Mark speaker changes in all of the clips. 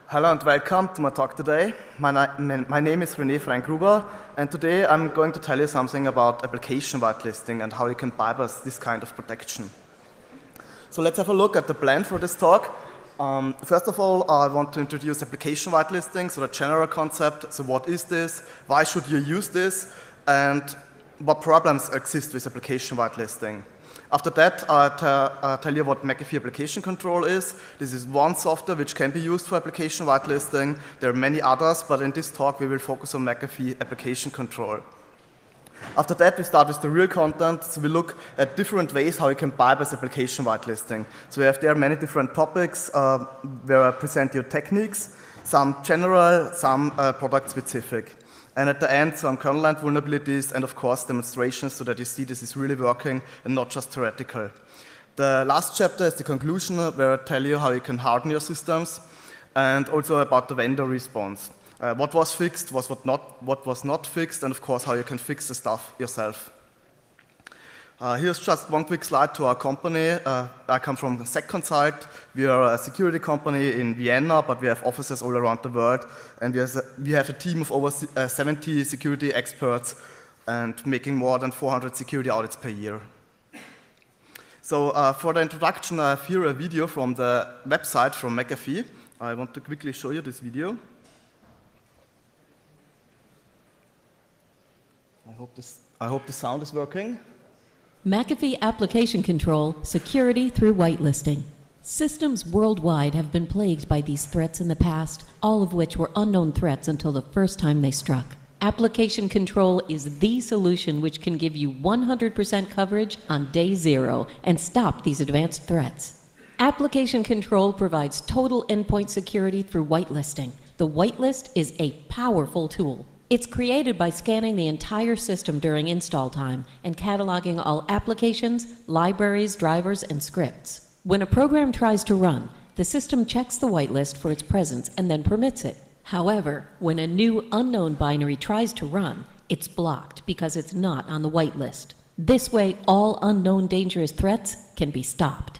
Speaker 1: Hello and welcome to my talk today. My name is Rene Freingruber, and today I'm going to tell you something about application whitelisting and how you can bypass this kind of protection. So let's have a look at the plan for this talk. First of all, I want to introduce application whitelisting, so the general concept. So what is this? Why should you use this? And what problems exist with application whitelisting? After that, I'll tell you what McAfee application control is. This is one software which can be used for application whitelisting. There are many others, but in this talk we will focus on McAfee application control. After that, we start with the real content. So we look at different ways how you can bypass application whitelisting. So we have there many different topics where I present you techniques, some general, some product specific. And at the end, some kernel-end vulnerabilities and, of course, demonstrations so that you see this is really working and not just theoretical. The last chapter is the conclusion where I tell you how you can harden your systems and also about the vendor response. What was fixed, what was not fixed, and, of course, how you can fix the stuff yourself. Here's just one quick slide to our company. I come from SecConsult. We are a security company in Vienna, but we have offices all around the world. And we have a team of over 70 security experts and making more than 400 security audits per year. So for the introduction, I have here a video from the website from McAfee. I want to quickly show you this video. I hope the sound is working.
Speaker 2: McAfee Application Control, Security through Whitelisting. Systems worldwide have been plagued by these threats in the past, all of which were unknown threats until the first time they struck. Application Control is the solution which can give you 100% coverage on day zero and stop these advanced threats. Application Control provides total endpoint security through whitelisting. The whitelist is a powerful tool. It's created by scanning the entire system during install time and cataloging all applications, libraries, drivers, and scripts. When a program tries to run, the system checks the whitelist for its presence and then permits it. However, when a new unknown binary tries to run, it's blocked because it's not on the whitelist. This way, all unknown dangerous threats can be stopped.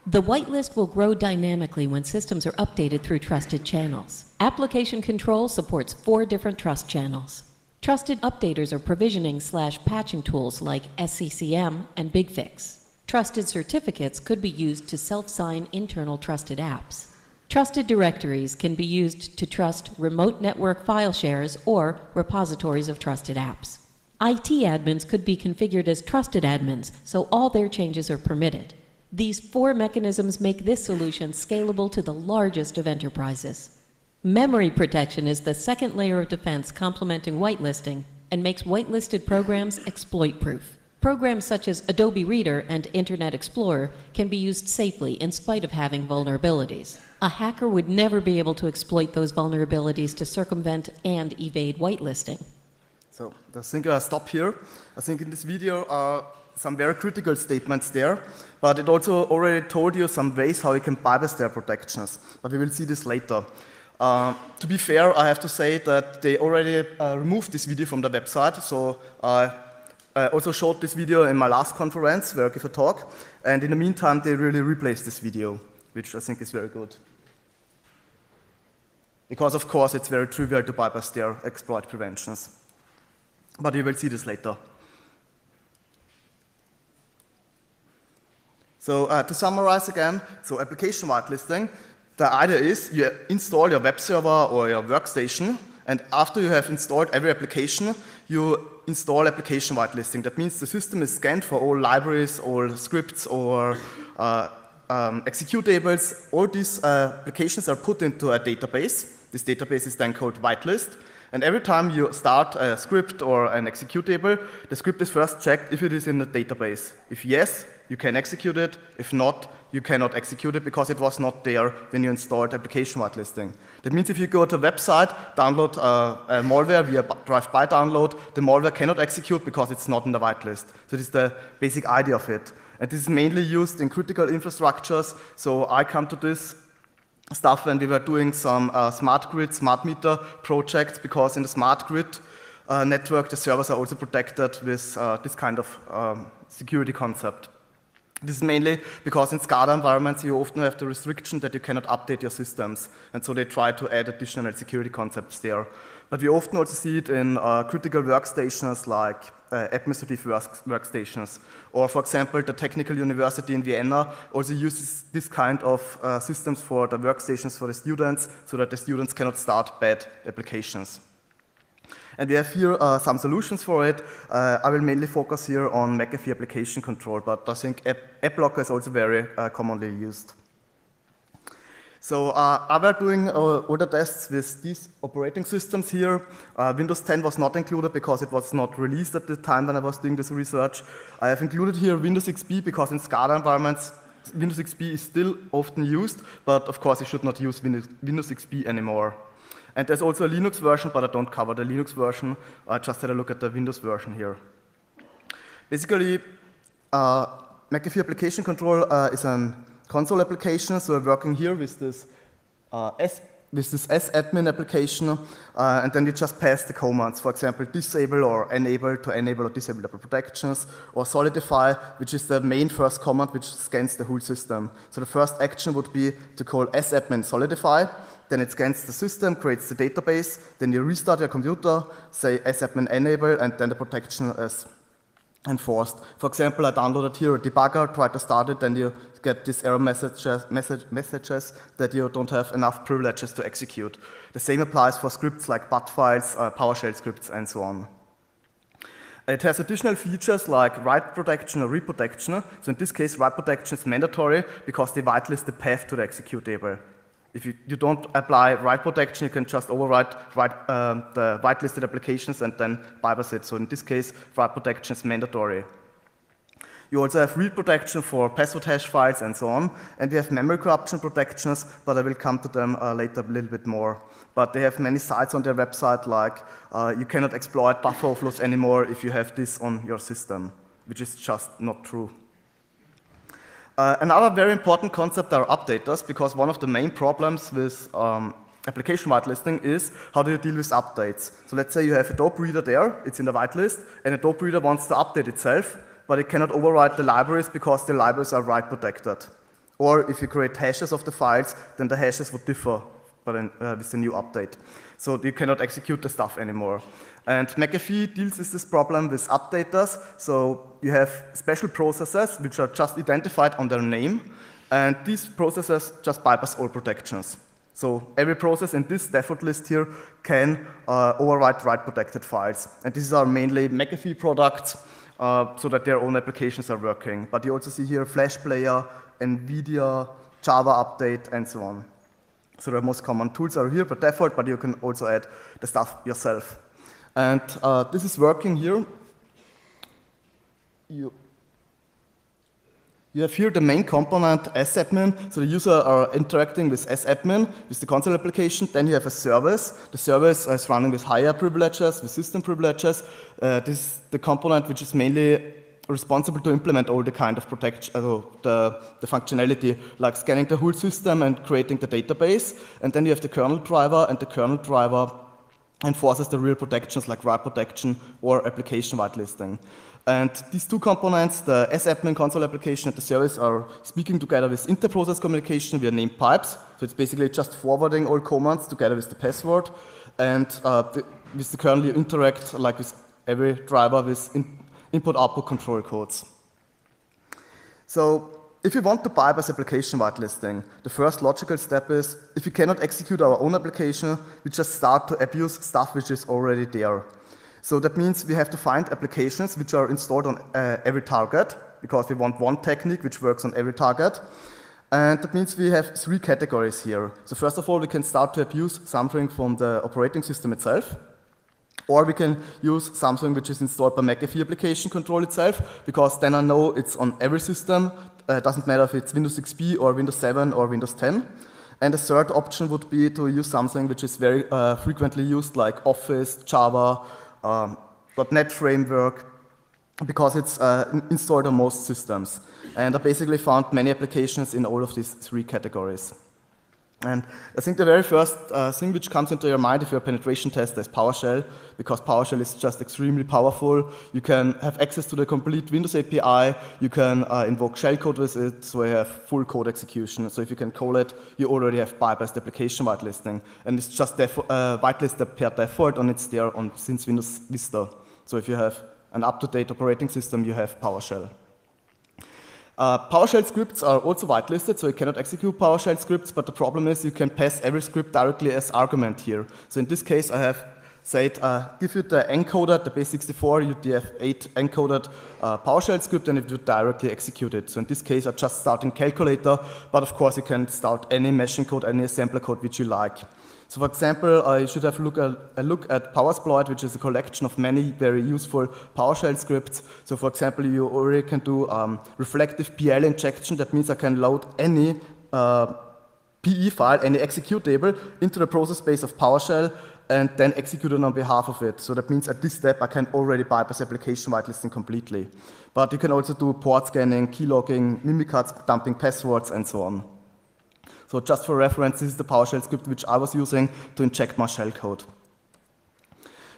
Speaker 2: The whitelist will grow dynamically when systems are updated through trusted channels. Application Control supports 4 different trust channels. Trusted updaters are provisioning/patching tools like SCCM and BigFix. Trusted certificates could be used to self-sign internal trusted apps. Trusted directories can be used to trust remote network file shares or repositories of trusted apps. IT admins could be configured as trusted admins, so all their changes are permitted. These 4 mechanisms make this solution scalable to the largest of enterprises. Memory protection is the second layer of defense complementing whitelisting and makes whitelisted programs exploit-proof. Programs such as Adobe Reader and Internet Explorer can be used safely in spite of having vulnerabilities. A hacker would never be able to exploit those vulnerabilities to circumvent and evade whitelisting.
Speaker 1: So I think I'll stop here. I think in this video are some very critical statements there, but it also already told you some ways how you can bypass their protections, but we will see this later. To be fair, I have to say that they already removed this video from the website, so I also showed this video in my last conference where I gave a talk, and in the meantime they really replaced this video, which I think is very good. Because of course it's very trivial to bypass their exploit preventions. But you will see this later. So to summarize again, so application whitelisting, the idea is you install your web server or your workstation, and after you have installed every application, you install application whitelisting. That means the system is scanned for all libraries, all scripts, or executables. All these applications are put into a database. This database is then called whitelist. And every time you start a script or an executable, the script is first checked if it is in the database. If yes, you can execute it. If not, you cannot execute it because it was not there when you installed application whitelisting. That means if you go to a website, download a malware via drive-by download, the malware cannot execute because it's not in the whitelist. So this is the basic idea of it. And this is mainly used in critical infrastructures. So I come to this stuff when we were doing some smart grid, smart meter projects, because in the smart grid network, the servers are also protected with this kind of security concept. This is mainly because in SCADA environments you often have the restriction that you cannot update your systems, and so they try to add additional security concepts there. But we often also see it in critical workstations like administrative workstations. Or for example, the Technical University in Vienna also uses this kind of systems for the workstations for the students so that the students cannot start bad applications. And we have here some solutions for it. I will mainly focus here on McAfee application control, but I think AppLocker is also very commonly used. So I was doing all the tests with these operating systems here. Windows 10 was not included because it was not released at the time when I was doing this research. I have included here Windows XP because in SCADA environments, Windows XP is still often used, but of course you should not use Windows XP anymore. And there's also a Linux version, but I don't cover the Linux version. I just had a look at the Windows version here. Basically, McAfee application control is a console application, so we're working here with this S-admin application, and then you just pass the commands. For example, disable or enable to enable or disable the protections, or solidify, which is the main first command which scans the whole system. So the first action would be to call S-admin solidify. Then it scans the system, creates the database, then you restart your computer, say S-admin enable, and then the protection is enforced. For example, I downloaded here a debugger, try to start it, then you get these error messages that you don't have enough privileges to execute. The same applies for scripts like BAT files, PowerShell scripts, and so on. It has additional features like write protection or read protection. So in this case, write protection is mandatory because they whitelist the path to the executable. If you don't apply write protection, you can just overwrite the whitelisted applications and then bypass it. So in this case, write protection is mandatory. You also have read protection for password hash files and so on. And we have memory corruption protections, but I will come to them later a little bit more. But they have many sites on their website, like you cannot exploit buffer overflows anymore if you have this on your system, which is just not true. Another very important concept are updaters, because one of the main problems with application whitelisting is how do you deal with updates. So let's say you have a dope reader there, it's in the whitelist, and a dope reader wants to update itself, but it cannot overwrite the libraries because the libraries are write protected. Or if you create hashes of the files, then the hashes would differ with the new update. So you cannot execute the stuff anymore. And McAfee deals with this problem with updaters. So you have special processes which are just identified on their name, and these processes just bypass all protections. So every process in this default list here can overwrite write protected files. And these are mainly McAfee products so that their own applications are working. But you also see here Flash Player, NVIDIA, Java Update, and so on. So the most common tools are here by default, but you can also add the stuff yourself. And this is working here. You have here the main component S-admin. So the user are interacting with S-admin, with the console application. Then you have a service. The service is running with higher privileges, with system privileges. This is the component which is mainly responsible to implement all the kind of protection, the functionality, like scanning the whole system and creating the database. And then you have the kernel driver, and the kernel driver enforces the real protections like write protection or application whitelisting. And these two components, the S-admin console application and the service, are speaking together with inter-process communication via named pipes. So it's basically just forwarding all commands together with the password. And with the kernel, you interact like with every driver with input-output control codes. So if you want to bypass application whitelisting, the first logical step is, if we cannot execute our own application, we just start to abuse stuff which is already there. So that means we have to find applications which are installed on every target, because we want one technique which works on every target. And that means we have three categories here. So first of all, we can start to abuse something from the operating system itself. Or we can use something which is installed by McAfee application control itself, because then I know it's on every system. It doesn't matter if it's Windows XP or Windows 7 or Windows 10. And the third option would be to use something which is very frequently used, like Office, Java, .NET Framework, because it's installed on most systems. And I basically found many applications in all of these three categories. And I think the very first thing which comes into your mind if you're a penetration tester is PowerShell, because PowerShell is just extremely powerful. You can have access to the complete Windows API, you can invoke shellcode with it, so you have full code execution. So if you can call it, you already have bypassed application whitelisting. And it's just whitelisted per default, and it's there since Windows Vista. So if you have an up-to-date operating system, you have PowerShell. PowerShell scripts are also whitelisted, so you cannot execute PowerShell scripts, but the problem is you can pass every script directly as argument here. So in this case, I have said, give you the encoded, the base64 UTF-8 encoded PowerShell script, and it would directly execute it. So in this case, I just start in calculator, but of course you can start any meshing code, any assembler code which you like. So for example, you should have a look at PowerSploit, which is a collection of many very useful PowerShell scripts. So for example, you already can do reflective PL injection. That means I can load any PE file, any executable, into the process space of PowerShell and then execute it on behalf of it. So that means at this step, I can already bypass application whitelisting completely. But you can also do port scanning, keylogging, mimicards, dumping passwords, and so on. So just for reference, this is the PowerShell script which I was using to inject my shellcode.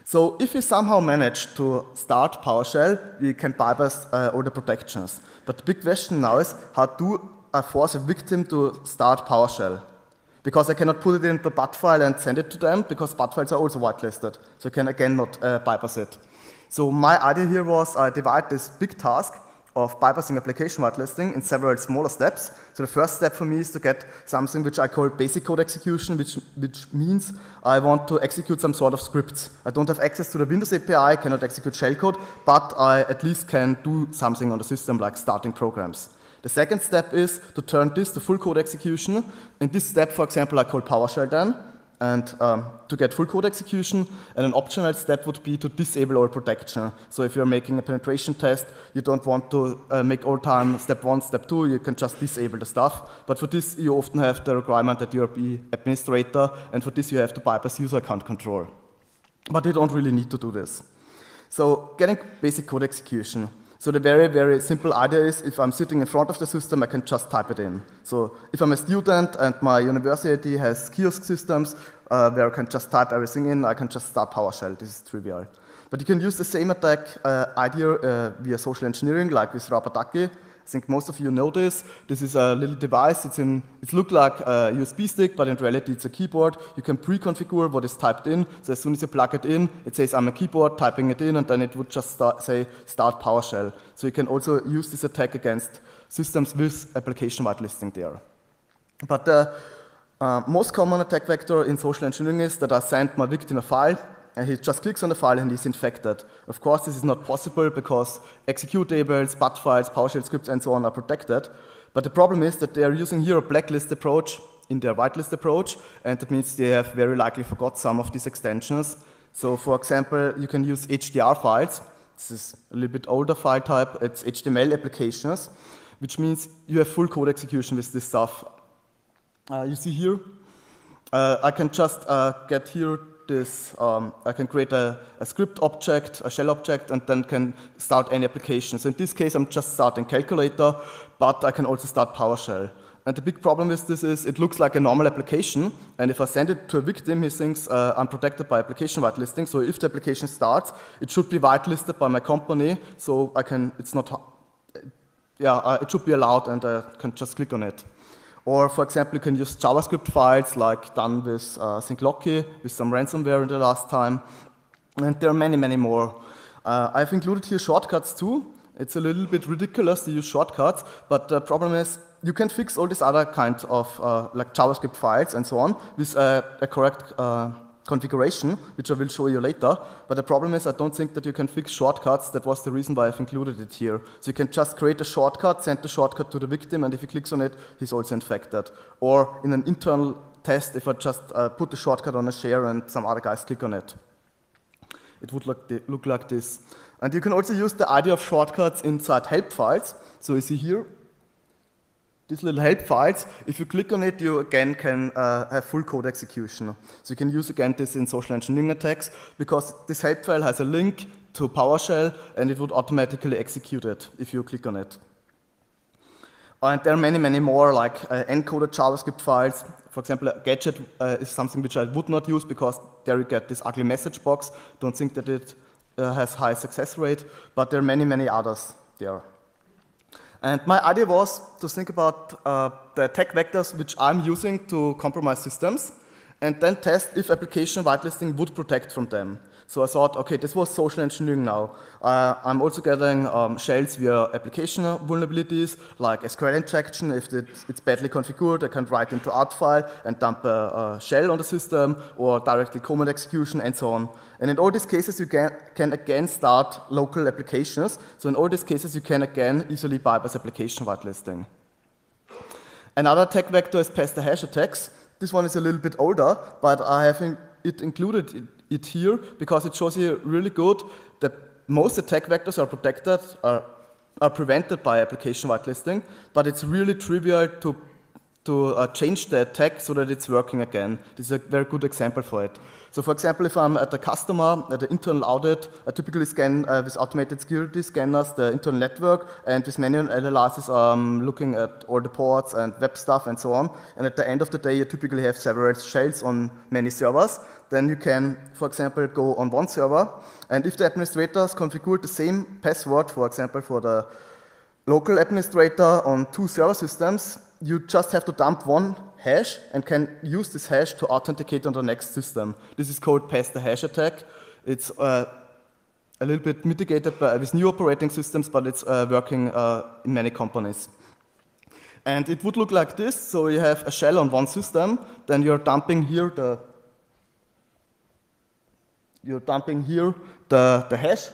Speaker 1: So if we somehow manage to start PowerShell, we can bypass all the protections. But the big question now is, how do I force a victim to start PowerShell? Because I cannot put it into a BAT file and send it to them, because BAT files are also whitelisted. So I can again not bypass it. So my idea here was I divide this big task of bypassing application whitelisting in several smaller steps. So the first step for me is to get something which I call basic code execution, which means I want to execute some sort of scripts. I don't have access to the Windows API, I cannot execute shellcode, but I at least can do something on the system like starting programs. The second step is to turn this to full code execution. In this step, for example, I call PowerShell then, and to get full code execution, and an optional step would be to disable all protection. So if you're making a penetration test, you don't want to make all time step 1, step 2, you can just disable the stuff. But for this, you often have the requirement that you're the administrator, and for this you have to bypass user account control. But you don't really need to do this. So getting basic code execution. So the very, very simple idea is if I'm sitting in front of the system, I can just type it in. So if I'm a student and my university has kiosk systems where I can just type everything in, I can just start PowerShell. This is trivial. But you can use the same attack idea via social engineering, like with Rapataki. I think most of you know this. This is a little device. It looks like a USB stick, but in reality it's a keyboard. You can pre-configure what is typed in. So as soon as you plug it in, it says I'm a keyboard, typing it in, and then it would just say start PowerShell. So you can also use this attack against systems with application whitelisting there. But the most common attack vector in social engineering is that I send my victim a file, and he just clicks on the file and he's infected. Of course, this is not possible because executables, BAT files, PowerShell scripts, and so on are protected. But the problem is that they are using here a blacklist approach in their whitelist approach, and that means they have very likely forgot some of these extensions. So for example, you can use HDR files. This is a little bit older file type. It's HTML applications, which means you have full code execution with this stuff. You see here, I can just get here this, I can create a script object, a shell object, and then can start any application. So in this case, I'm just starting calculator, but I can also start PowerShell. And the big problem with this is it looks like a normal application, and if I send it to a victim, he thinks I'm protected by application whitelisting. So if the application starts, it should be whitelisted by my company, so I can, it's not, it should be allowed, and I can just click on it. Or, for example, you can use JavaScript files like done with Synclocky, with some ransomware in the last time. And there are many, many more. I've included here shortcuts too. It's a little bit ridiculous to use shortcuts, but the problem is you can fix all these other kinds of like JavaScript files and so on with a correct configuration, which I will show you later. But the problem is I don't think that you can fix shortcuts. That was the reason why I've included it here. So you can just create a shortcut, send the shortcut to the victim, and if he clicks on it, he's also infected. Or in an internal test, if I just put the shortcut on a share and some other guys click on it, it would look like this. And you can also use the idea of shortcuts inside help files. So you see here, these little help files, if you click on it, you again can have full code execution. So you can use again this in social engineering attacks, because this help file has a link to PowerShell, and it would automatically execute it if you click on it. And there are many, many more, like encoded JavaScript files. for example, a gadget is something which I would not use because there you get this ugly message box. Don't think that it has high success rate, but there are many, many others there. And my idea was to think about the attack vectors which I'm using to compromise systems, and then test if application whitelisting would protect from them. So I thought, okay, this was social engineering now. I'm also getting shells via application vulnerabilities, like SQL injection. If it's badly configured, I can write into art file and dump a shell on the system, or directly command execution, and so on. And in all these cases, you can again start local applications. So in all these cases, you can again easily bypass application whitelisting. Another attack vector is pass-the-hash attacks. This one is a little bit older, but I have included it here because it shows you really good that most attack vectors are protected, are prevented by application whitelisting, but it's really trivial to change the attack so that it's working again. This is a very good example for it. So for example, if I'm at the customer, at the internal audit, I typically scan with automated security scanners the internal network, and with manual analysis, looking at all the ports and web stuff and so on. And at the end of the day, you typically have several shells on many servers. Then you can, for example, go on one server, and if the administrators configure the same password, for example, for the local administrator on 2 server systems, you just have to dump one hash and can use this hash to authenticate on the next system. This is called pass-the-hash attack. It's a little bit mitigated with new operating systems, but it's working in many companies. And it would look like this. So you have a shell on one system, then you're dumping here the hash,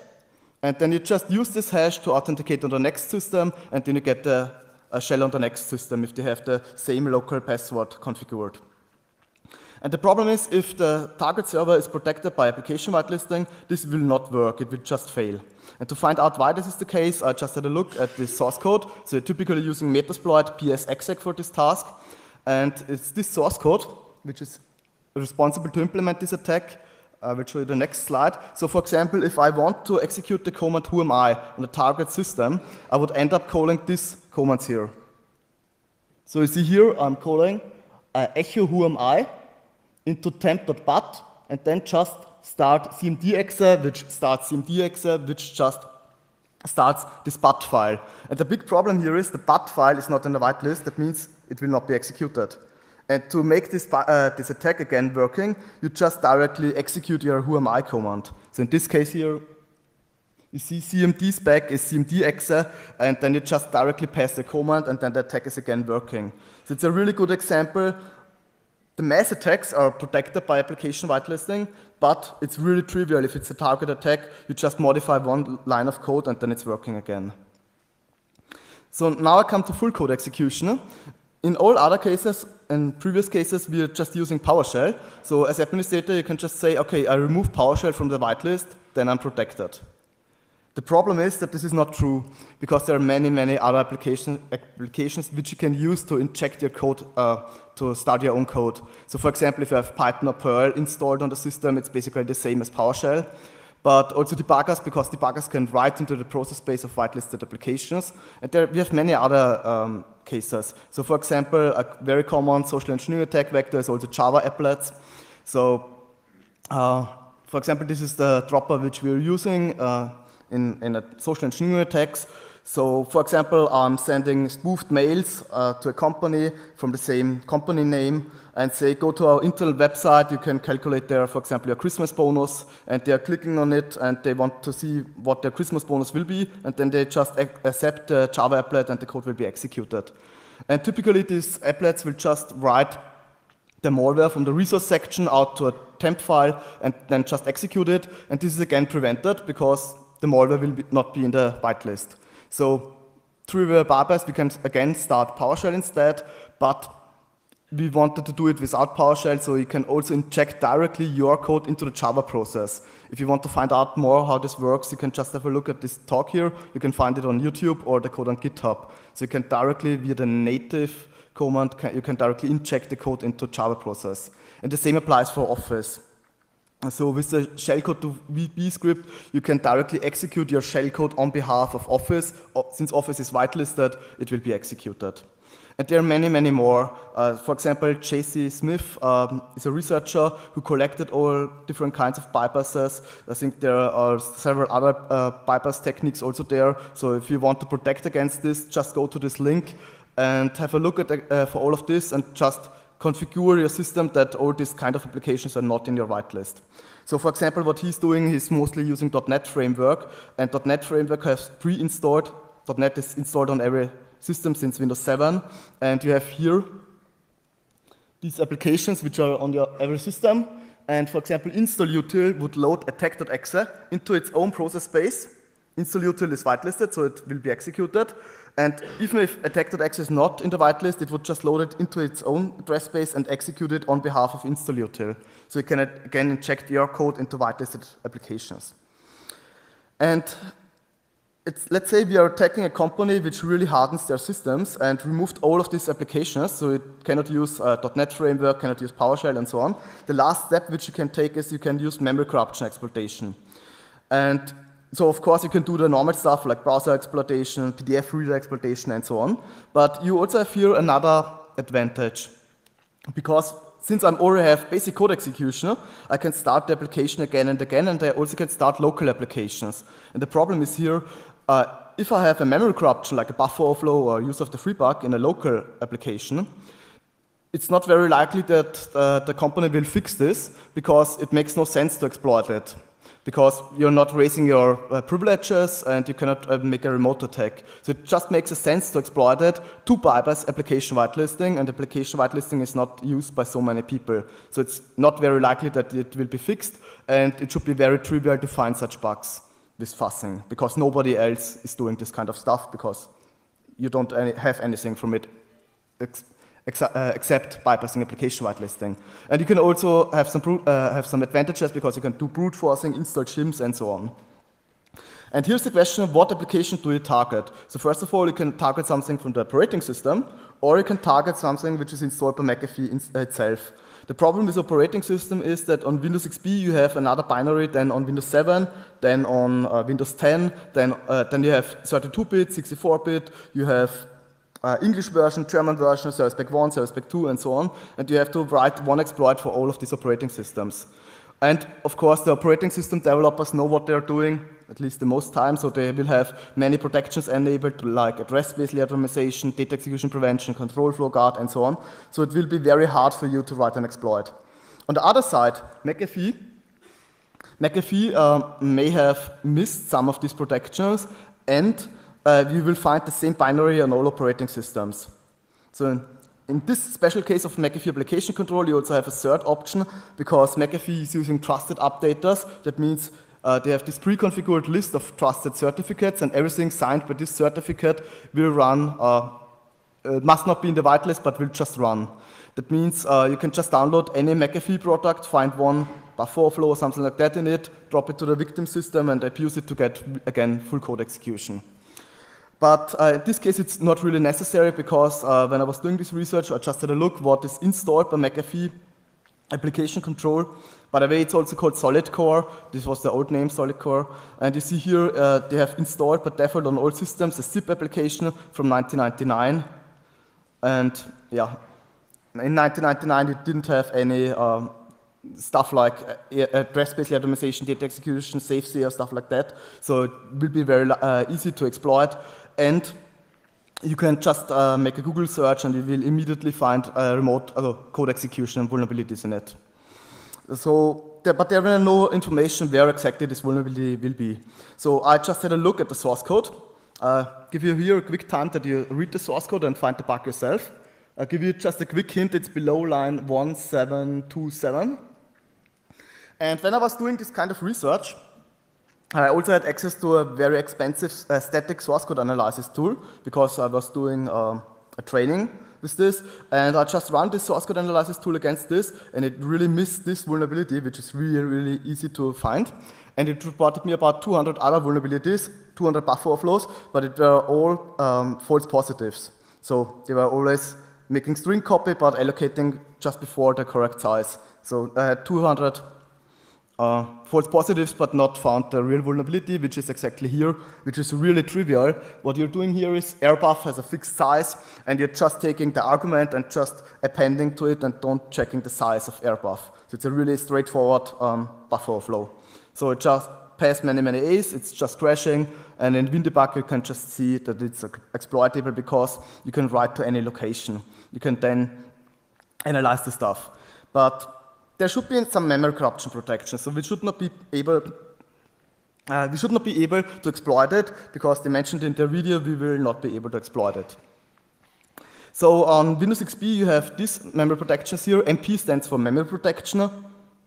Speaker 1: and then you just use this hash to authenticate on the next system, and then you get a shell on the next system if they have the same local password configured. And the problem is, if the target server is protected by application whitelisting, this will not work, it will just fail. And to find out why this is the case, I just had a look at the source code. So you're typically using Metasploit PSExec for this task, and it's this source code which is responsible to implement this attack. I will show you the next slide. So for example, if I want to execute the command who am I on the target system, I would end up calling this command here. So you see here, I'm calling echo who am I into temp.bat, and then just start cmd-exe, which starts cmd-exe, which just starts this bat file. And the big problem here is the bat file is not in the whitelist. That means it will not be executed. And to make this attack again working, you just directly execute your whoami command. So in this case here, you see cmd spec is cmd-exe, and then you just directly pass the command, and then the attack is again working. So it's a really good example. The mass attacks are protected by application whitelisting, but it's really trivial. If it's a target attack, you just modify one line of code, and then it's working again. So now I come to full code execution. In all other cases, in previous cases, we are just using PowerShell. So as administrator, you can just say, okay, I remove PowerShell from the whitelist, then I'm protected. The problem is that this is not true, because there are many, many other applications which you can use to inject your code, to start your own code. So for example, if you have Python or Perl installed on the system, it's basically the same as PowerShell. But also debuggers, because debuggers can write into the process space of whitelisted applications. And there we have many other cases. So for example, a very common social engineering attack vector is also Java applets. So for example, this is the dropper which we're using in a social engineering attacks. So for example, I'm sending spoofed mails to a company from the same company name, and say, go to our internal website, you can calculate there, for example, your Christmas bonus, and they're clicking on it, and they want to see what their Christmas bonus will be, and then they just accept the Java applet, and the code will be executed. And typically, these applets will just write the malware from the resource section out to a temp file, and then just execute it, and this is again prevented, because the malware will not be in the whitelist. So through a bypass, we can again start PowerShell instead, but we wanted to do it without PowerShell, so you can also inject directly your code into the Java process. If you want to find out more how this works, you can just have a look at this talk here. You can find it on YouTube or the code on GitHub. So you can directly, via the native command, you can directly inject the code into Java process. And the same applies for Office. So with the shellcode to VB script, you can directly execute your shellcode on behalf of Office. Since Office is whitelisted, it will be executed. And there are many, many more. For example, J.C. Smith is a researcher who collected all different kinds of bypasses. I think there are several other bypass techniques also there. So if you want to protect against this, just go to this link and have a look at for all of this and just configure your system that all these kind of applications are not in your whitelist. So for example, what he's doing, he's mostly using .NET Framework, and .NET Framework has pre-installed. .NET is installed on every system since Windows 7, and you have here these applications which are on your every system. And for example, install-util would load attack.exe into its own process space. Install-util is whitelisted, so it will be executed. And even if attack.exe is not in the whitelist, it would just load it into its own address space and execute it on behalf of install-util. So you can again inject your code into whitelisted applications. And let's say we are attacking a company which really hardens their systems and removed all of these applications, so it cannot use .NET Framework, cannot use PowerShell, and so on. The last step which you can take is you can use memory corruption exploitation. And so of course you can do the normal stuff like browser exploitation, PDF reader exploitation, and so on. But you also have here another advantage, because since I already have basic code execution, I can start the application again and again, and I also can start local applications. And the problem is here, if I have a memory corruption like a buffer overflow or use of the free bug in a local application, it's not very likely that the company will fix this, because it makes no sense to exploit it, because you're not raising your privileges and you cannot make a remote attack. So it just makes sense to exploit it to bypass application whitelisting, and application whitelisting is not used by so many people. So it's not very likely that it will be fixed, and it should be very trivial to find such bugs with fuzzing, because nobody else is doing this kind of stuff, because you don't have anything from it except bypassing application whitelisting. And you can also have some advantages, because you can do brute forcing, install shims, and so on. And here's the question, what application do you target? So first of all, you can target something from the operating system, or you can target something which is installed by McAfee itself. The problem with operating system is that on Windows XP you have another binary than on Windows 7, then on Windows 10, then you have 32-bit, 64-bit, you have English version, German version, Service Pack 1, Service Pack 2, and so on, and you have to write one exploit for all of these operating systems. And of course, the operating system developers know what they're doing, at least the most time, so they will have many protections enabled, like address-based randomization, data execution prevention, control flow guard, and so on. So it will be very hard for you to write an exploit. On the other side, McAfee may have missed some of these protections, and we will find the same binary on all operating systems. So in this special case of McAfee application control, you also have a third option, because McAfee is using trusted updaters. That means they have this pre-configured list of trusted certificates, and everything signed by this certificate will run, must not be in the whitelist, but will just run. That means you can just download any McAfee product, find one buffer overflow or something like that in it, drop it to the victim system, and abuse it to get, again, full code execution. But in this case, it's not really necessary, because when I was doing this research, I just had a look what is installed by McAfee application control. By the way, it's also called Solid Core. This was the old name, Solid Core. And you see here, they have installed by default on all systems a zip application from 1999. And yeah, in 1999, it didn't have any stuff like address-based randomization, data execution, safe or stuff like that. So it will be very easy to exploit. And you can just make a Google search, and you will immediately find remote code execution and vulnerabilities in it. So, but there were no information where exactly this vulnerability will be. So I just had a look at the source code. Give you here a quick time that you read the source code and find the bug yourself. I'll give you just a quick hint, it's below line 1727. And when I was doing this kind of research, I also had access to a very expensive static source code analysis tool, because I was doing a training with this, and I just ran this source code analysis tool against this, and it really missed this vulnerability, which is really, really easy to find. And it reported me about 200 other vulnerabilities, 200 buffer overflows, but it were all false positives. So they were always making string copy, but allocating just before the correct size. So I had 200 false positives, but not found the real vulnerability, which is exactly here, which is really trivial. What you're doing here is airbuff has a fixed size, and you're just taking the argument and just appending to it and don't checking the size of airbuff. So it's a really straightforward buffer overflow. So it just passed many A's, it's just crashing, and in WinDebug you can just see that it's exploitable because you can write to any location. You can then analyze the stuff. But there should be some memory corruption protection, so we should not be able to exploit it, because they mentioned in their video we will not be able to exploit it. So on Windows XP you have these memory protections here. MP stands for memory protection.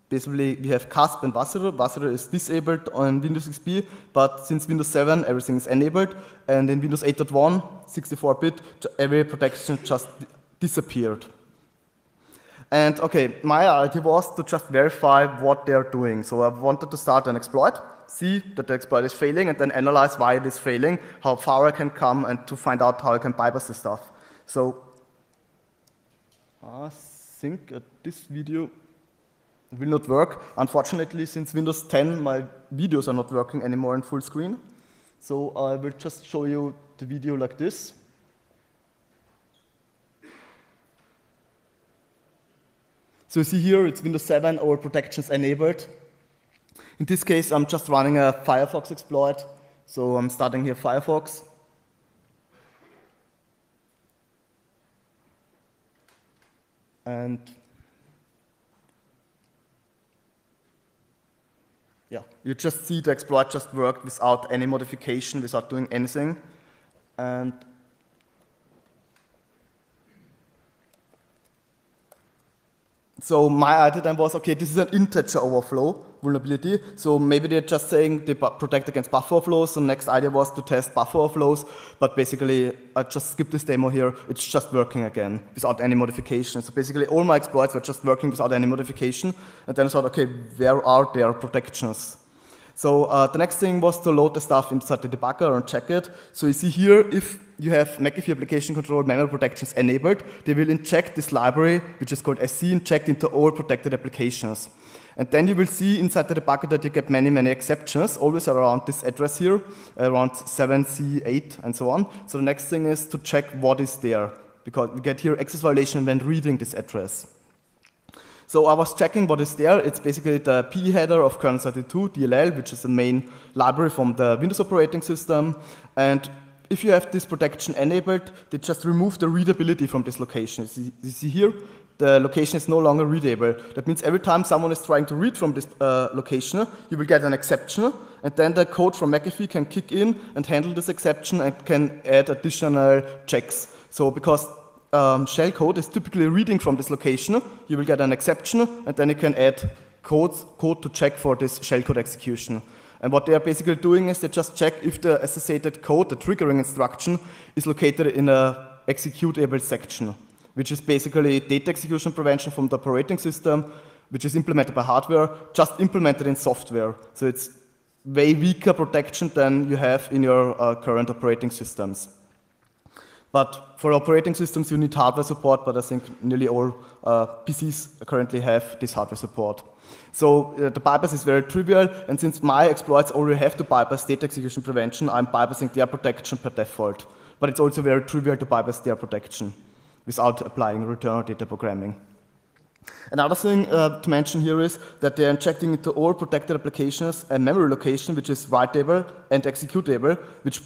Speaker 1: Basically we have CASP and Wasserer. Wasserer is disabled on Windows XP, but since Windows 7 everything is enabled, and in Windows 8.1, 64-bit, every protection just disappeared. And okay, my idea was to just verify what they're doing. So I wanted to start an exploit, see that the exploit is failing, and then analyze why it is failing, how far I can come, and to find out how I can bypass the stuff. So I think this video will not work. Unfortunately, since Windows 10, my videos are not working anymore in full screen. So I will just show you the video like this. So you see here, it's Windows 7, all protections enabled. In this case, I'm just running a Firefox exploit. So I'm starting here Firefox. And yeah, you just see the exploit just worked without any modification, without doing anything. And so my idea then was, okay, this is an integer overflow vulnerability, so maybe they're just saying they protect against buffer overflows. So next idea was to test buffer overflows, but basically I just skipped this demo here. It's just working again without any modification. So basically all my exploits were just working without any modification, and then I thought, okay, where are their protections? So the next thing was to load the stuff inside the debugger and check it. So you see here, if you have McAfee application control memory protections enabled, they will inject this library, which is called SC, inject into all protected applications. And then you will see inside the debugger that you get many exceptions, always around this address here, around 7C8 and so on. So the next thing is to check what is there, because we get here access violation when reading this address. So I was checking what is there. It's basically the PE header of kernel 32, DLL, which is the main library from the Windows operating system. And if you have this protection enabled, they just remove the readability from this location. You see here, the location is no longer readable. That means every time someone is trying to read from this location, you will get an exception, and then the code from McAfee can kick in and handle this exception and can add additional checks. So because shellcode is typically reading from this location, you will get an exception, and then you can add code to check for this shellcode execution. And what they are basically doing is they just check if the associated code, the triggering instruction, is located in a executable section, which is basically data execution prevention from the operating system, which is implemented by hardware, just implemented in software. So it's way weaker protection than you have in your current operating systems. But for operating systems, you need hardware support, but I think nearly all PCs currently have this hardware support. So the bypass is very trivial, and since my exploits already have to bypass data execution prevention, I'm bypassing their protection per default. But it's also very trivial to bypass their protection without applying return or data programming. Another thing to mention here is that they're injecting into all protected applications a memory location, which is writable and executable, which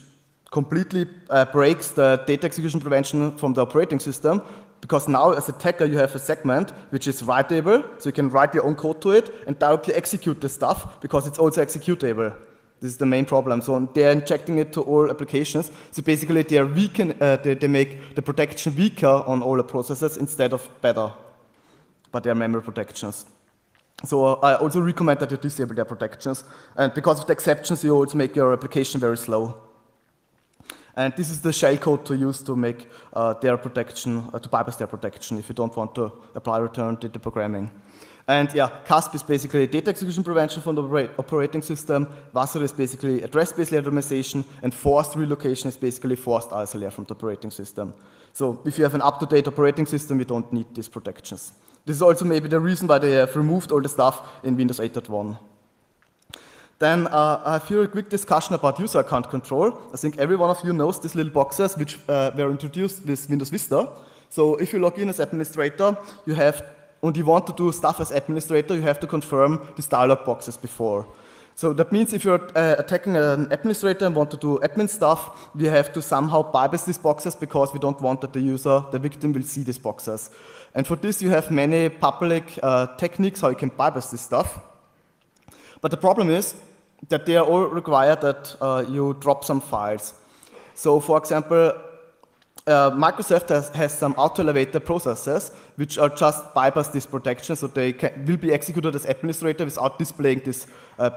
Speaker 1: completely breaks the data execution prevention from the operating system, because now as an attacker you have a segment which is writable, so you can write your own code to it and directly execute the stuff because it's also executable. This is the main problem. So they're injecting it to all applications. So basically they make the protection weaker on all the processes instead of better, but they are memory protections. So I also recommend that you disable their protections, and because of the exceptions you also make your application very slow. And this is the shellcode to use to make their protection, to bypass their protection if you don't want to apply return data programming. And yeah, CASP is basically data execution prevention from the operating system. Wasserer is basically address-based randomization, and forced relocation is basically forced ISLR from the operating system. So if you have an up-to-date operating system, you don't need these protections. This is also maybe the reason why they have removed all the stuff in Windows 8.1. Then I have here a quick discussion about user account control. I think every one of you knows these little boxes which were introduced with Windows Vista. So if you log in as administrator, you have, and you want to do stuff as administrator, you have to confirm these dialog boxes before. So that means if you're attacking an administrator and want to do admin stuff, we have to somehow bypass these boxes because we don't want that the victim will see these boxes. And for this, you have many public techniques how you can bypass this stuff. But the problem is that they are all required that you drop some files. So for example, Microsoft has some auto-elevator processes which are just bypass this protection, so they will be executed as administrator without displaying these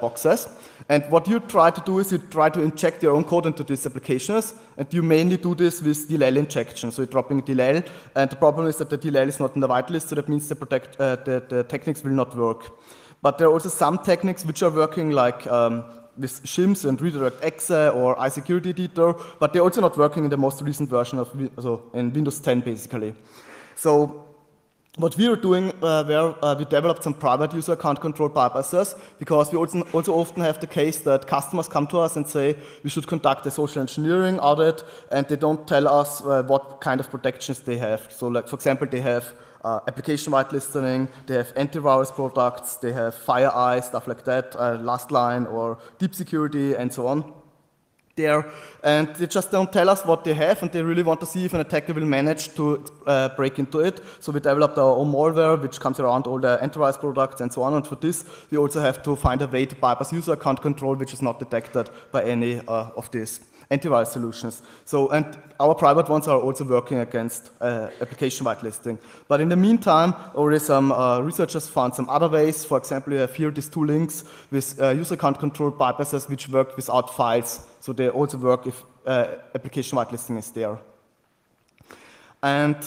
Speaker 1: boxes. And what you try to do is you try to inject your own code into these applications, and you mainly do this with DLL injection. So you're dropping DLL, and the problem is that the DLL is not in the whitelist, so that means the techniques will not work. But there are also some techniques which are working like with shims and redirect exe or iSecurity editor, but they're also not working in the most recent version of in Windows 10 basically. So what we are doing, we developed some private user account control bypasses, because we also often have the case that customers come to us and say we should conduct a social engineering audit, and they don't tell us what kind of protections they have. So like, for example, they have application whitelisting, they have antivirus products, they have FireEye, stuff like that, last line or deep security and so on there. And they just don't tell us what they have, and they really want to see if an attacker will manage to break into it. So we developed our own malware, which comes around all the antivirus products and so on. And for this, we also have to find a way to bypass user account control, which is not detected by any of these antivirus solutions. So, and our private ones are also working against application whitelisting. But in the meantime, already some researchers found some other ways. For example, you have here these two links with user account control bypasses which work without files. So they also work if application whitelisting is there. And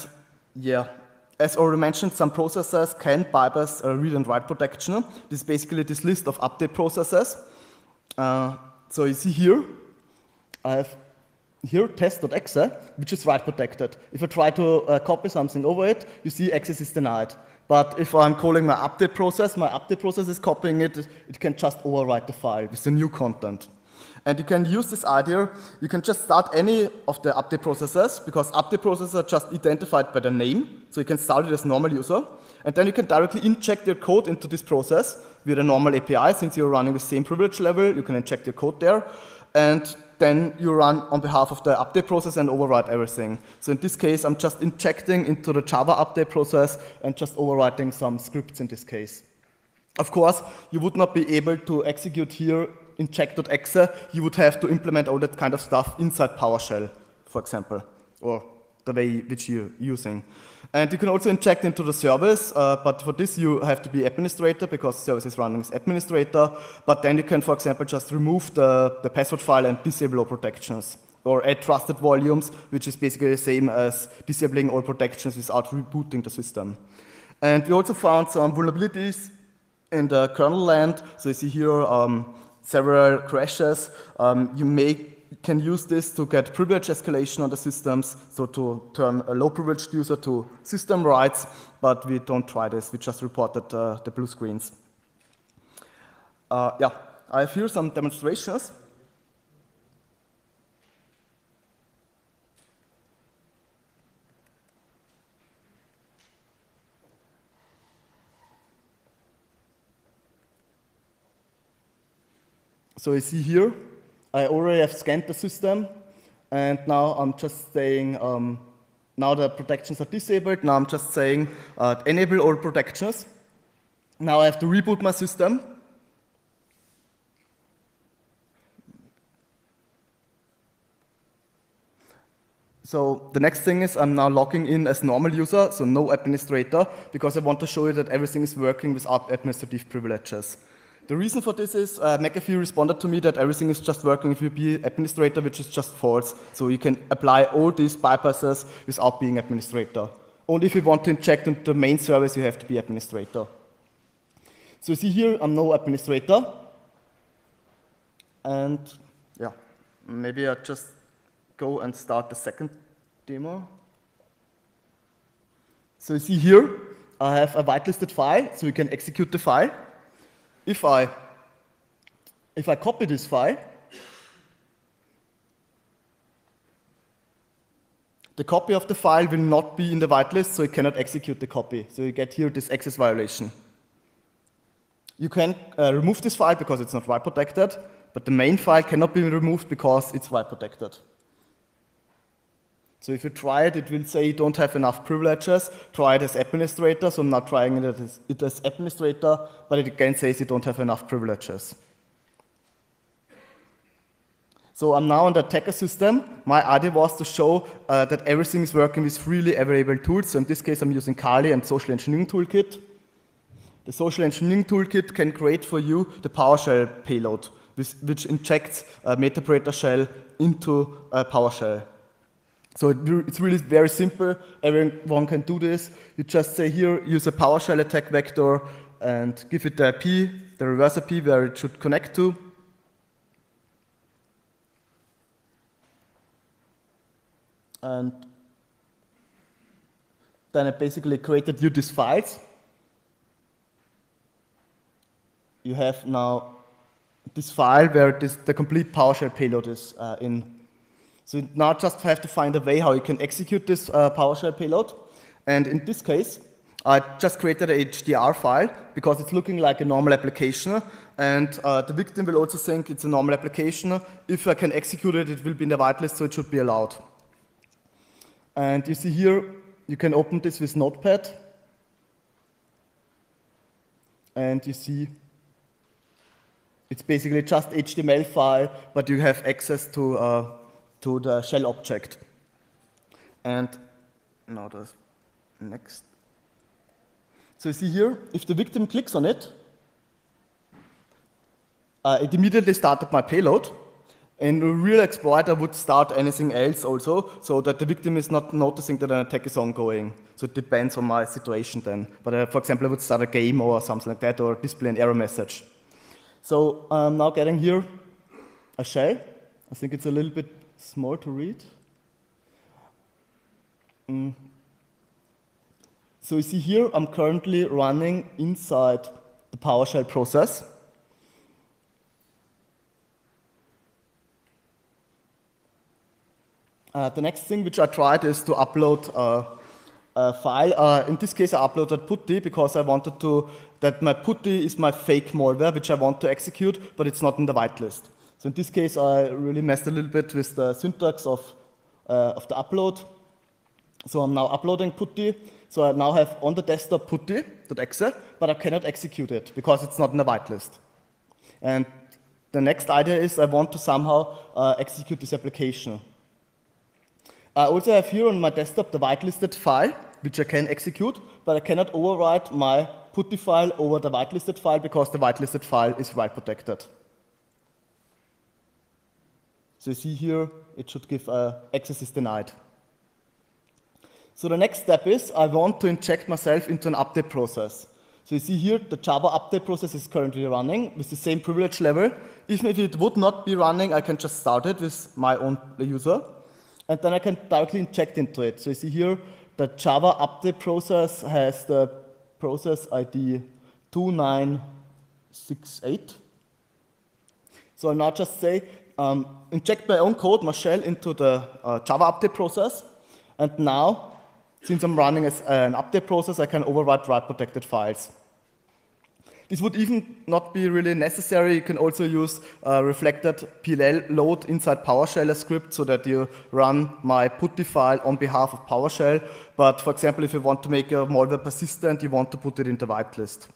Speaker 1: yeah, as already mentioned, some processes can bypass read and write protection. This is basically this list of update processes. So you see here, I have here test.exe, which is write protected. If I try to copy something over it, you see access is denied. But if I'm calling my update process is copying it, it can just overwrite the file with the new content. And you can use this idea, you can just start any of the update processes, because update processes are just identified by the name, so you can start it as normal user, and then you can directly inject your code into this process with a normal API. Since you're running the same privilege level, you can inject your code there, and then you run on behalf of the update process and overwrite everything. So in this case, I'm just injecting into the Java update process and just overwriting some scripts in this case. Of course, you would not be able to execute here inject.exe, you would have to implement all that kind of stuff inside PowerShell, for example, or the way which you're using. And you can also inject into the service, but for this you have to be administrator, because the service is running as administrator, but then you can, for example, just remove the password file and disable all protections, or add trusted volumes, which is basically the same as disabling all protections without rebooting the system. And we also found some vulnerabilities in the kernel land. So you see here several crashes. You can use this to get privilege escalation on the systems, so to turn a low privileged user to system rights, but we don't try this, we just reported the blue screens. Yeah, I have here some demonstrations. So you see here, I already have scanned the system, and now I'm just saying, now the protections are disabled, now I'm just saying, enable all protections. Now I have to reboot my system. So the next thing is I'm now logging in as normal user, so no administrator, because I want to show you that everything is working without administrative privileges. The reason for this is McAfee responded to me that everything is just working if you be administrator, which is just false. So you can apply all these bypasses without being administrator. Only if you want to inject into the main service, you have to be administrator. So you see here, I'm no administrator. And yeah, maybe I just go and start the second demo. So you see here, I have a whitelisted file, so you can execute the file. If I if I copy this file, the copy of the file will not be in the whitelist, so it cannot execute the copy. So you get here this access violation. You can remove this file because it's not write protected, but the main file cannot be removed because it's write protected. So if you try it, it will say you don't have enough privileges. Try it as administrator, so I'm not trying it as administrator, but it again says you don't have enough privileges. So I'm now on the attacker system. My idea was to show that everything is working with freely available tools. So in this case, I'm using Kali and Social Engineering Toolkit. The Social Engineering Toolkit can create for you the PowerShell payload, which injects a Metapredator shell into a PowerShell. So it's really very simple. Everyone can do this. You just say here, use a PowerShell attack vector and give it the IP, the reverse IP where it should connect to. And then I basically created you these files. You have now this file where the complete PowerShell payload is in. So you now just have to find a way how you can execute this PowerShell payload. And in this case, I just created a HDR file because it's looking like a normal application. And the victim will also think it's a normal application. If I can execute it, it will be in the whitelist, so it should be allowed. And you see here, you can open this with Notepad. And you see, it's basically just HTML file, but you have access to the shell object. And now the next. So you see here, if the victim clicks on it, it immediately started my payload. And a real exploiter would start anything else also, so that the victim is not noticing that an attack is ongoing. So it depends on my situation then. But for example, I would start a game or something like that, or display an error message. So I'm now getting here a shell. I think it's a little bit small to read. So you see here, I'm currently running inside the PowerShell process. The next thing which I tried is to upload a file. In this case, I uploaded putty because I wanted that my putty is my fake malware, which I want to execute, but it's not in the whitelist. So in this case, I really messed a little bit with the syntax of the upload. So I'm now uploading putty. So I now have on the desktop putty.exe, but I cannot execute it because it's not in the whitelist. And the next idea is I want to somehow execute this application. I also have here on my desktop the whitelisted file, which I can execute, but I cannot overwrite my putty file over the whitelisted file because the whitelisted file is write protected. So you see here, it should give access is denied. So the next step is I want to inject myself into an update process. So you see here, the Java update process is currently running with the same privilege level. Even if it would not be running, I can just start it with my own user. And then I can directly inject into it. So you see here, the Java update process has the process ID 2968. So I'll now just say, inject my own code, my shell, into the Java update process. And now, since I'm running as an update process, I can overwrite write protected files. This would even not be really necessary. You can also use reflected PLL load inside PowerShell script so that you run my putty file on behalf of PowerShell. But for example, if you want to make a malware persistent, you want to put it in the whitelist.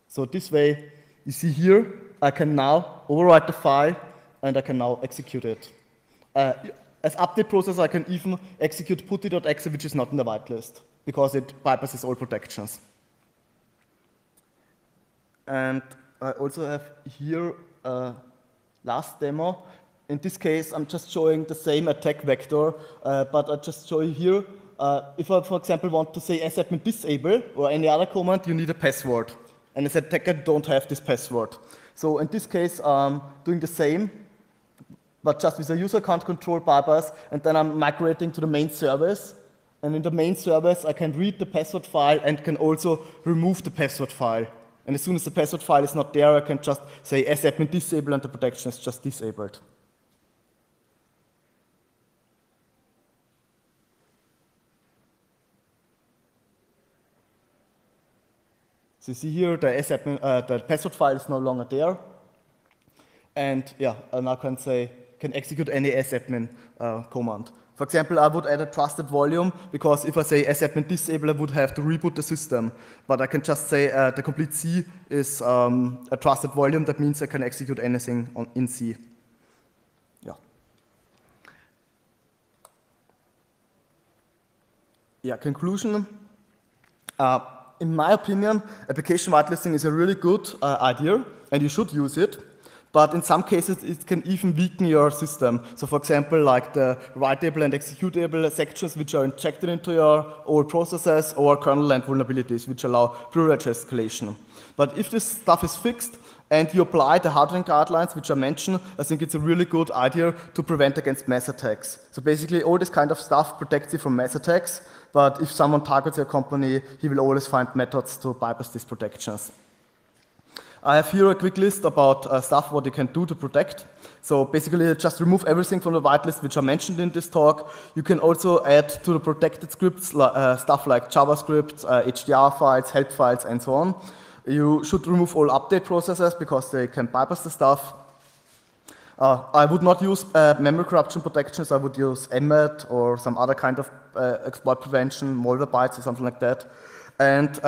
Speaker 1: So this way, you see here, I can now overwrite the file and I can now execute it. As update process, I can even execute putty.exe, which is not in the whitelist, because it bypasses all protections. And I also have here a last demo. In this case, I'm just showing the same attack vector, but I just show you here. If I, for example, want to say sadmin disable or any other command, you need a password. And as attacker, don't have this password. So in this case, I'm doing the same, but just with a user account control bypass, and then I'm migrating to the main service. And in the main service, I can read the password file and can also remove the password file. And as soon as the password file is not there, I can just say sadmin disable and the protection is just disabled. So you see here the password file is no longer there. And yeah, I now can execute any sadmin command. For example, I would add a trusted volume because if I say sadmin disable, I would have to reboot the system. But I can just say the complete C is a trusted volume. That means I can execute anything in C. Yeah. Yeah. Conclusion. In my opinion, application whitelisting is a really good idea, and you should use it. But in some cases, it can even weaken your system. So for example, like the writable and executable sections which are injected into your old processes, or kernel land vulnerabilities which allow privilege escalation. But if this stuff is fixed and you apply the hardening guidelines which I mentioned, I think it's a really good idea to prevent against mass attacks. So basically all this kind of stuff protects you from mass attacks, but if someone targets your company, he will always find methods to bypass these protections. I have here a quick list about stuff what you can do to protect. So basically just remove everything from the whitelist which I mentioned in this talk. You can also add to the protected scripts stuff like JavaScript, HDR files, help files, and so on. You should remove all update processes because they can bypass the stuff. I would not use memory corruption protections. I would use MMAT or some other kind of exploit prevention, Malwarebytes or something like that. And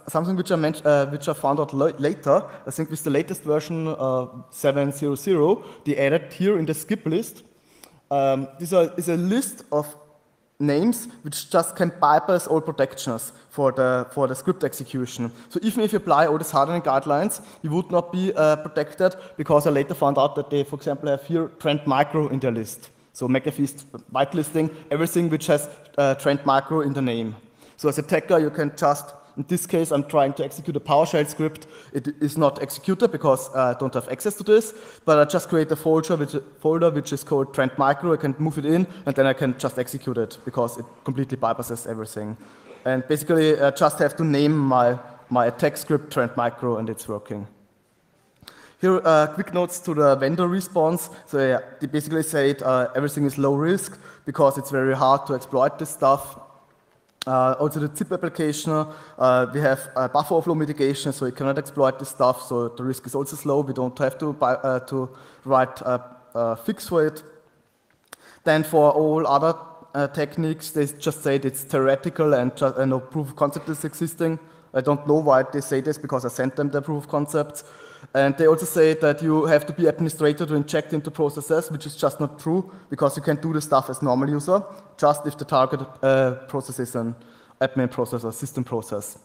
Speaker 1: something which I found out later, I think with the latest version 7.0.0, they added here in the skip list, this is a list of names which just can bypass all protections for the script execution. So even if you apply all these hardening guidelines, you would not be protected, because I later found out that they, for example, have here Trend Micro in their list. So McAfee's whitelisting everything which has Trend Micro in the name. So as a attacker, you can just, in this case, I'm trying to execute a PowerShell script. It is not executed because I don't have access to this, but I just create a folder which is called Trend Micro. I can move it in, and then I can just execute it because it completely bypasses everything. And basically, I just have to name my attack script Trend Micro, and it's working. Here, quick notes to the vendor response. So yeah, they basically said everything is low risk because it's very hard to exploit this stuff. Also the zip application, we have buffer overflow mitigation, so you cannot exploit this stuff, so the risk is also slow. We don't have to write a fix for it. Then for all other techniques, they just say it's theoretical and no proof of concept is existing. I don't know why they say this, because I sent them the proof of concepts. And they also say that you have to be administrator to inject into processes, which is just not true, because you can do the stuff as normal user, just if the target process is an admin process or system process.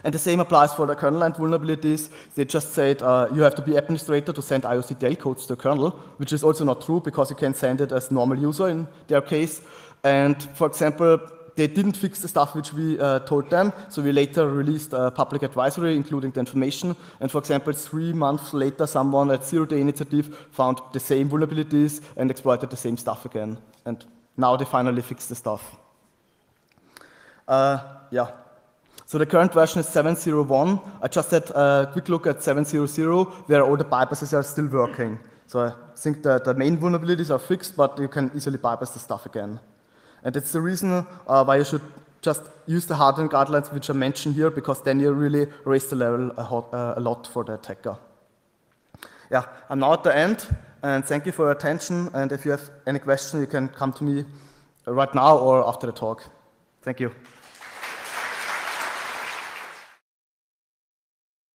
Speaker 1: And the same applies for the kernel land vulnerabilities. They just said you have to be administrator to send IOCDL codes to the kernel, which is also not true, because you can send it as normal user in their case. And for example, they didn't fix the stuff which we told them, so we later released a public advisory including the information. And for example, 3 months later, someone at Zero Day Initiative found the same vulnerabilities and exploited the same stuff again. And now they finally fixed the stuff. Yeah. So the current version is 7.0.1. I just had a quick look at 7.0.0, where all the bypasses are still working. So I think that the main vulnerabilities are fixed, but you can easily bypass the stuff again. And that's the reason why you should just use the hardening guidelines which I mentioned here, because then you really raise the level a lot for the attacker. Yeah, I'm now at the end, and thank you for your attention. And if you have any questions, you can come to me right now or after the talk. Thank you.